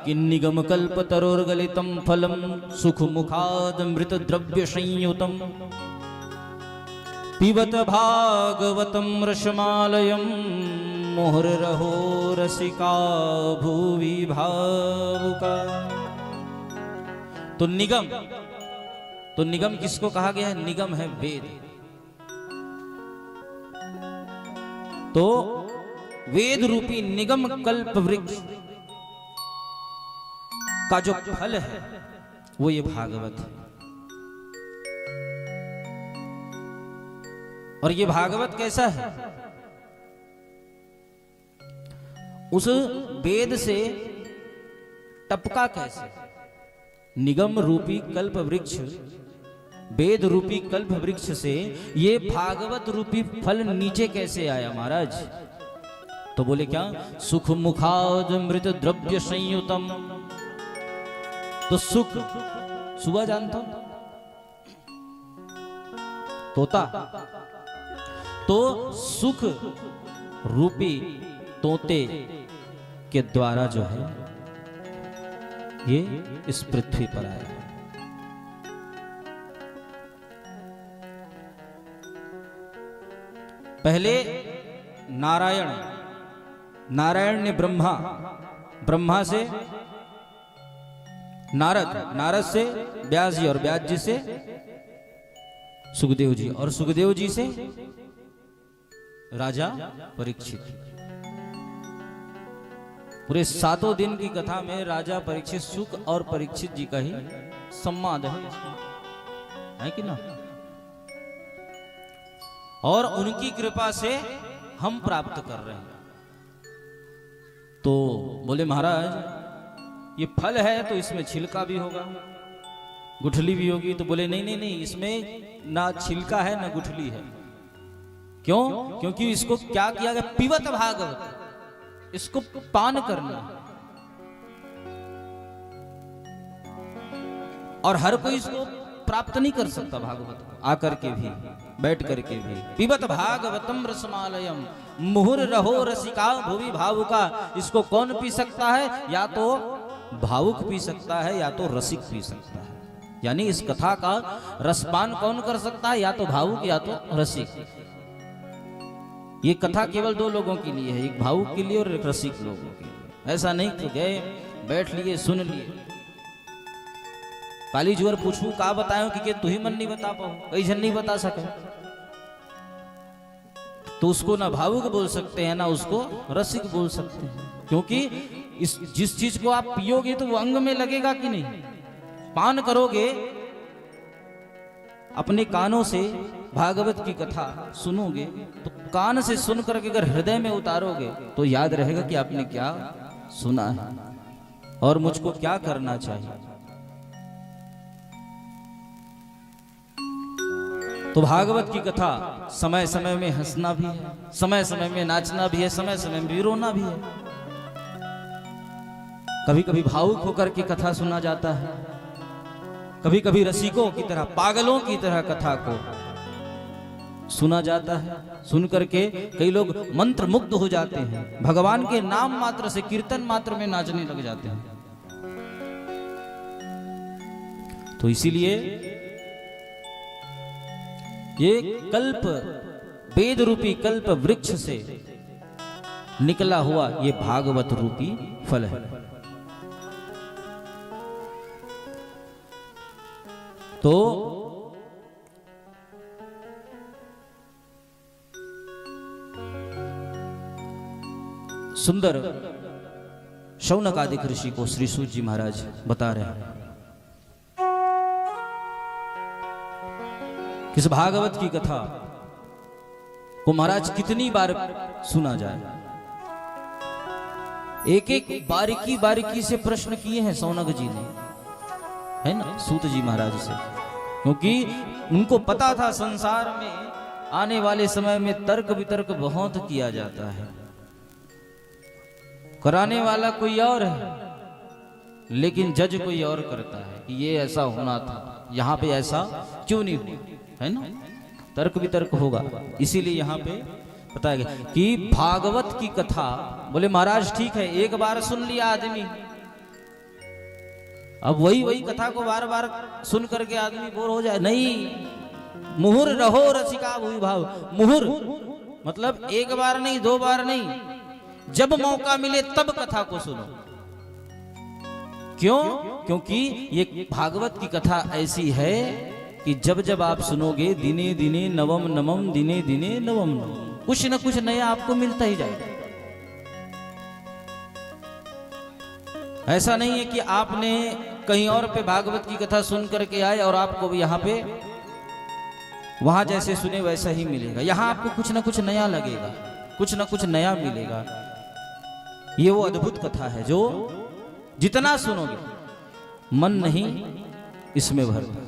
कि निगम कल्प तरोर्गलितम फलम सुख मुखाद मृत द्रव्य संयुतम पिबत भागवतम रसमालयम मुहुर्रहो रसिका भुवि भावुका। तो निगम किसको कहा गया है? निगम है वेद। तो वेद रूपी निगम कल्प वृक्ष का जो फल है वो ये भागवत है। और ये भागवत कैसा है? उस वेद से टपका कैसे? निगम रूपी कल्प वृक्ष, वेद रूपी कल्प वृक्ष से ये भागवत रूपी फल नीचे कैसे आया महाराज? तो बोले क्या? सुख मुखाद मृत द्रव्य संयुतम। तो सुख, सुबह जानता हूं तोता, तो सुख रूपी तोते के द्वारा जो है ये इस पृथ्वी पर आया। पहले नारायण ने ब्रह्मा से नारद से व्यास जी, और व्यास जी से सुखदेव जी, और सुखदेव जी से राजा परीक्षित। पूरे 7 दिन की कथा में राजा परीक्षित, सुख और परीक्षित जी का ही संवाद है कि ना? और उनकी कृपा से हम प्राप्त कर रहे हैं। तो बोले महाराज ये फल है तो इसमें छिलका भी होगा, गुठली भी होगी। तो बोले नहीं, इसमें ना छिलका है ना गुठली है। क्यों? क्योंकि इसको क्या किया गया? पिबत भागवत, इसको पान करना। और हर कोई इसको प्राप्त नहीं कर सकता भागवत को, आकर के भी, बैठ करके भी। पिबत भागवतम रसमालयम मुहुर्रहो रसिका भुवि भावुका। इसको कौन पी सकता है? या तो भावुक पी सकता है या तो रसिक पी सकता है। यानी इस कथा का रसपान कौन कर सकता है? या तो भावुक या तो रसिक। ये कथा केवल 2 लोगों के लिए है, एक भावुक के लिए और एक रसिक लोगों के लिए। ऐसा नहीं कि गए बैठ लिए सुन लिए। काली जुअर पूछू का बतायो कि तू ही मन नहीं बता पाओ, कई जन नहीं बता सके। तो उसको ना भावुक बोल सकते हैं ना उसको रसिक बोल सकते हैं। क्योंकि जिस चीज को आप पियोगे तो वो अंग में लगेगा कि नहीं? पान करोगे, अपने कानों से भागवत की कथा सुनोगे तो कान से सुन करके अगर हृदय में उतारोगे तो याद रहेगा कि आपने क्या सुना है और मुझको क्या करना चाहिए। तो भागवत की कथा समय समय में हंसना भी है, समय समय में नाचना भी है, समय समय में रोना भी है। कभी कभी भावुक होकर के कथा सुना जाता है, कभी कभी रसिकों की तरह, पागलों की तरह कथा को सुना जाता है। सुन करके कई लोग मंत्र मुग्ध हो जाते हैं, भगवान के नाम मात्र से, कीर्तन मात्र में नाचने लग जाते हैं। तो इसीलिए ये कल्प, वेद रूपी कल्प वृक्ष से निकला हुआ ये भागवत रूपी फल है। तो सुंदर शौनक आदि ऋषि को श्री सूत जी महाराज बता रहे हैं किस भागवत की कथा को महाराज कितनी बार सुना जाए। एक एक बारीकी बारीकी से प्रश्न किए हैं शौनक जी ने, है ना, सूत जी महाराज से। क्योंकि उनको पता था संसार में आने वाले समय में तर्क वितर्क बहुत किया जाता है, कराने वाला कोई और है लेकिन जज कोई और करता है कि ये ऐसा होना था, यहाँ पे ऐसा क्यों नहीं हुआ, है ना, तर्क वितर्क होगा। इसीलिए यहाँ पे बताया गया कि भागवत की कथा, बोले महाराज ठीक है एक बार सुन लिया आदमी अब वही वही कथा को बार बार सुन करके आदमी बोर हो जाए, नहीं। मुहुर रहो रसिका भुवि भाव। मुहुर मतलब एक बार नहीं, दो बार नहीं, जब मौका मिले तब कथा को सुनो। क्यों? क्योंकि ये भागवत की कथा ऐसी है कि जब जब आप सुनोगे दिने दिने नवम नवम, दिने दिने नवम नवम, कुछ न कुछ नया आपको मिलता ही जाएगा। ऐसा नहीं है कि आपने कहीं और पे भागवत की कथा सुन करके आए और आपको भी यहाँ पे वहां जैसे सुने वैसा ही मिलेगा। यहाँ आपको कुछ न कुछ नया लगेगा, कुछ न कुछ नया मिलेगा। ये वो अद्भुत कथा है जो जितना सुनोगे मन नहीं इसमें भरता।